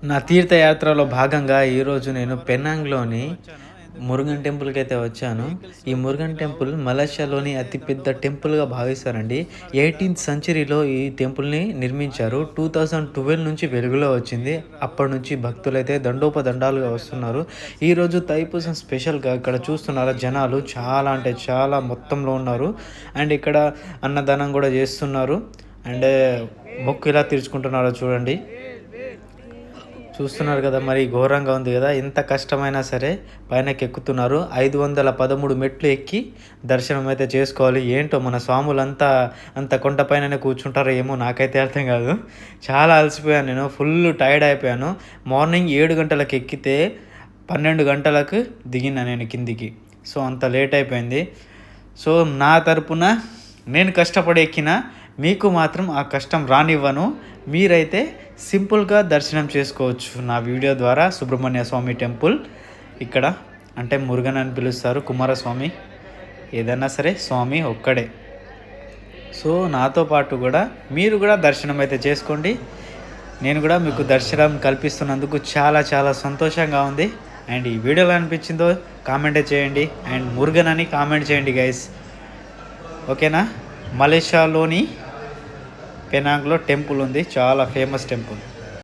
నా తీర్థయాత్రలో భాగంగా ఈరోజు నేను పెనాంగ్‌లోని మురుగన్ టెంపుల్‌కి అయితే వచ్చాను. ఈ మురుగన్ టెంపుల్ మలేషియాలోని అతిపెద్ద టెంపుల్‌గా భావిస్తారండి. 18థ్ సెంచరీలో ఈ టెంపుల్‌ని నిర్మించారు. 2012 నుంచి వెలుగులో వచ్చింది. అప్పటినుంచి భక్తులైతే దండోపదండాలుగా వస్తున్నారు. ఈరోజు తైపూసం స్పెషల్‌గా ఇక్కడ చూస్తున్నారా జనాలు చాలా అంటే చాలా మొత్తంలో ఉన్నారు. అండ్ ఇక్కడ అన్నదానం కూడా చేస్తున్నారు. అండ్ మొక్కు ఎలా తీర్చుకుంటున్నారో చూడండి. చూస్తున్నారు కదా, మరి ఘోరంగా ఉంది కదా. ఎంత కష్టమైనా సరే పైనకెక్కుతున్నారు. 513 మెట్లు ఎక్కి దర్శనం అయితే చేసుకోవాలి. ఏంటో మన స్వాములంతా అంత కొండ పైననే కూర్చుంటారో ఏమో నాకైతే అర్థం కాదు. చాలా అలసిపోయాను, నేను ఫుల్ టైర్డ్ అయిపోయాను. మార్నింగ్ 7 గంటలకు ఎక్కితే 12 గంటలకు దిగిన నేను కిందికి. సో అంత లేట్ అయిపోయింది. సో నా తరపున నేను కష్టపడి ఎక్కిన మీకు మాత్రం ఆ కష్టం రానివ్వను. మీరైతే సింపుల్గా దర్శనం చేసుకోవచ్చు నా వీడియో ద్వారా. సుబ్రహ్మణ్య స్వామి టెంపుల్ ఇక్కడ, అంటే మురుగన్ అని పిలుస్తారు, కుమారస్వామి, ఏదైనా సరే స్వామి ఒక్కడే. సో నాతో పాటు కూడా మీరు కూడా దర్శనం అయితే చేసుకోండి. నేను కూడా మీకు దర్శనం కల్పిస్తున్నందుకు చాలా చాలా సంతోషంగా ఉంది. అండ్ ఈ వీడియోలో అనిపించిందో కామెంట్ చేయండి. అండ్ మురుగన్ అని కామెంట్ చేయండి గైస్, ఓకేనా. మలేషియాలోని పెనాంగ్లో టెంపుల్ ఉంది, చాలా ఫేమస్ టెంపుల్.